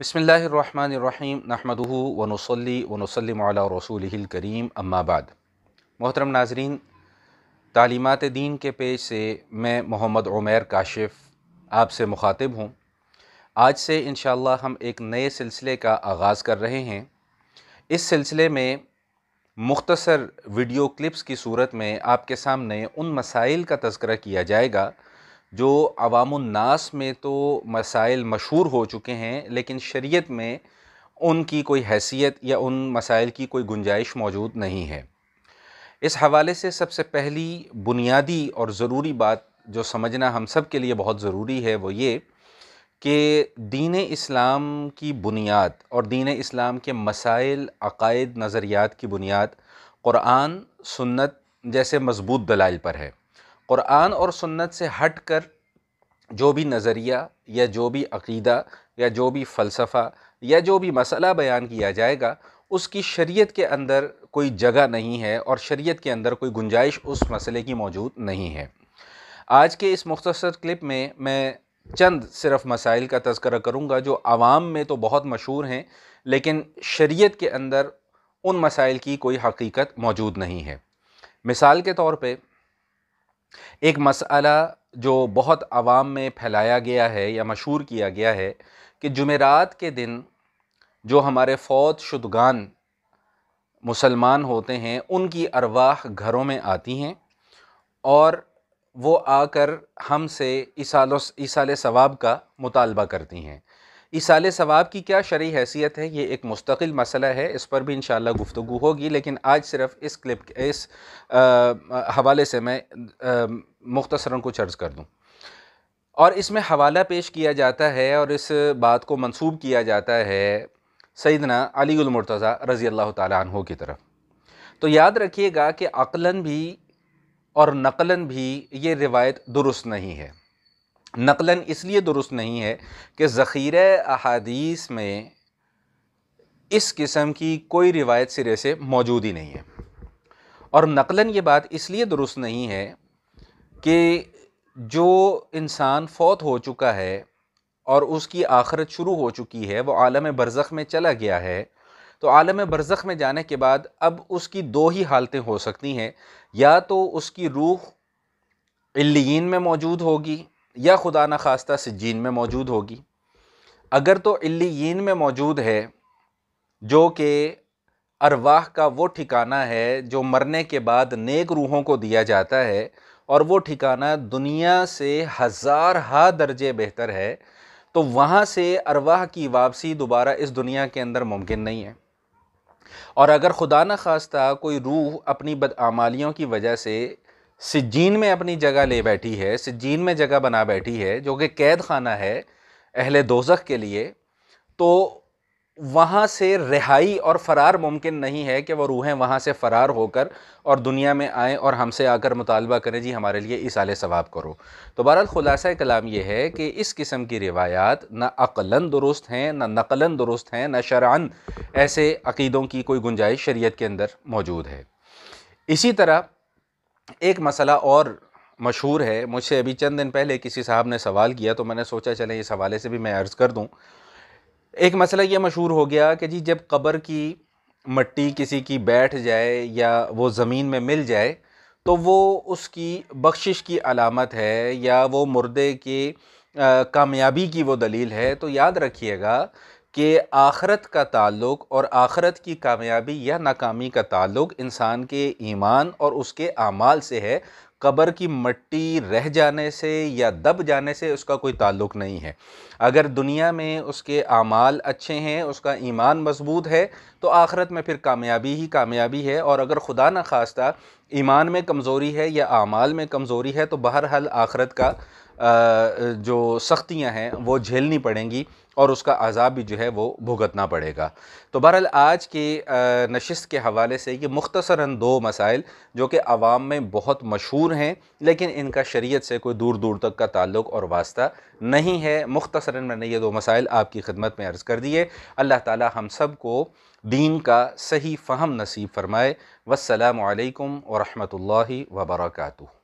بسم اللہ الرحمن الرحیم نحمدہ ونصلی ونسلم علی رسولہ الکریم اما بعد۔ محترم ناظرین، تعلیمات دین کے پیج سے میں محمد عمیر کاشف آپ سے مخاطب ہوں۔ آج سے انشاءاللہ ہم ایک نئے سلسلے کا آغاز کر رہے ہیں۔ اس سلسلے میں مختصر ویڈیو کلپس کی صورت میں آپ کے سامنے ان مسائل کا تذکرہ کیا جائے گا جو عوام الناس میں تو مسائل مشہور ہو چکے ہیں، لیکن شریعت میں ان کی کوئی حیثیت یا ان مسائل کی کوئی گنجائش موجود نہیں ہے۔ اس حوالے سے سب سے پہلی بنیادی اور ضروری بات جو سمجھنا ہم سب کے لیے بہت ضروری ہے وہ یہ کہ دین اسلام کی بنیاد اور دین اسلام کے مسائل، عقائد، نظریات کی بنیاد قرآن، سنت جیسے مضبوط دلائل پر ہے۔ قرآن اور سنت سے ہٹ کر جو بھی نظریہ یا جو بھی عقیدہ یا جو بھی فلسفہ یا جو بھی مسئلہ بیان کیا جائے گا اس کی شریعت کے اندر کوئی جگہ نہیں ہے اور شریعت کے اندر کوئی گنجائش اس مسئلے کی موجود نہیں ہے۔ آج کے اس مختصر کلپ میں چند صرف مسائل کا تذکرہ کروں گا جو عوام میں تو بہت مشہور ہیں، لیکن شریعت کے اندر ان مسائل کی کوئی حقیقت موجود نہیں ہے۔ مثال کے طور پہ ایک مسئلہ جو بہت عوام میں پھیلایا گیا ہے یا مشہور کیا گیا ہے کہ جمعرات کے دن جو ہمارے فوت شدگان مسلمان ہوتے ہیں ان کی ارواح گھروں میں آتی ہیں اور وہ آ کر ہم سے ایصال ثواب کا مطالبہ کرتی ہیں۔ ایصال ثواب کی کیا شرعی حیثیت ہے یہ ایک مستقل مسئلہ ہے، اس پر بھی انشاءاللہ گفتگو ہوگی، لیکن آج صرف اس حوالے سے میں مختصراً کچھ عرض کر دوں۔ اور اس میں حوالہ پیش کیا جاتا ہے اور اس بات کو منسوب کیا جاتا ہے سیدنا علی المرتضیٰ رضی اللہ تعالیٰ عنہ کی طرف۔ تو یاد رکھیے گا کہ عقلاً بھی اور نقلاً بھی یہ روایت درست نہیں ہے۔ نقلاً اس لیے درست نہیں ہے کہ ذخیرہ احادیث میں اس قسم کی کوئی روایت سرے سے موجود ہی نہیں ہے، اور نقلاً یہ بات اس لیے درست نہیں ہے کہ جو انسان فوت ہو چکا ہے اور اس کی آخرت شروع ہو چکی ہے، وہ عالم برزخ میں چلا گیا ہے، تو عالم برزخ میں جانے کے بعد اب اس کی دو ہی حالتیں ہو سکتی ہیں، یا تو اس کی روح علیین میں موجود ہوگی یا خدا نخواستہ سجین میں موجود ہوگی۔ اگر تو علیین میں موجود ہے جو کہ ارواح کا وہ ٹھکانہ ہے جو مرنے کے بعد نیک روحوں کو دیا جاتا ہے، اور وہ ٹھکانہ دنیا سے ہزارہا درجے بہتر ہے، تو وہاں سے ارواح کی واپسی دوبارہ اس دنیا کے اندر ممکن نہیں ہے۔ اور اگر خدا نخواستہ کوئی روح اپنی بدعمالیوں کی وجہ سے سجین میں اپنی جگہ لے بیٹھی ہے، سجین میں جگہ بنا بیٹھی ہے جو کہ قید خانہ ہے اہل دوزخ کے لیے، تو وہاں سے رہائی اور فرار ممکن نہیں ہے کہ وہ روحیں وہاں سے فرار ہو کر اور دنیا میں آئیں اور ہم سے آ کر مطالبہ کریں جی ہمارے لیے ایصال ثواب کرو۔ تو بہرحال خلاصہ کلام یہ ہے کہ اس قسم کی روایات نہ عقلاً درست ہیں، نہ نقلاً درست ہیں، نہ شرعاً ایسے عقیدوں کی کوئی گنجائش شریعت کے اندر موجود ہے۔ اسی طرح ایک مسئلہ اور مشہور ہے، مجھ سے ابھی چند دن پہلے کسی صاحب نے سوال کیا تو میں نے سوچا چلیں اس حوالے سے بھی میں عرض کر دوں۔ ایک مسئلہ یہ مشہور ہو گیا کہ جی جب قبر کی مٹی کسی کی بیٹھ جائے یا وہ زمین میں مل جائے تو وہ اس کی بخشش کی علامت ہے یا وہ مردے کی کامیابی کی وہ دلیل ہے۔ تو یاد رکھیے گا کہ آخرت کا تعلق اور آخرت کی کامیابی یا ناکامی کا تعلق انسان کے ایمان اور اس کے اعمال سے ہے، قبر کی مٹی رہ جانے سے یا دب جانے سے اس کا کوئی تعلق نہیں ہے۔ اگر دنیا میں اس کے اعمال اچھے ہیں، اس کا ایمان مضبوط ہے، تو آخرت میں پھر کامیابی ہی کامیابی ہے، اور اگر خدا نخواستہ ایمان میں کمزوری ہے یا اعمال میں کمزوری ہے تو بہرحال آخرت کا جو سختیاں ہیں وہ جھیلنی پڑیں گی اور اس کا عذاب بھی جو ہے وہ بھگتنا پڑے گا۔ تو بہرحال آج کی نشست کے حوالے سے یہ مختصراً دو مسائل جو کہ عوام میں بہت مشہور ہیں لیکن ان کا شریعت سے کوئی دور دور تک کا تعلق اور واسطہ نہیں ہے، مختصراً میں نے یہ دو مسائل آپ کی خدمت میں عرض کر دیے۔ اللہ تعالی ہم سب کو دین کا صحیح فہم نصیب فرمائے۔ والسلام علیکم ورحمۃ اللہ وبرکاتہ۔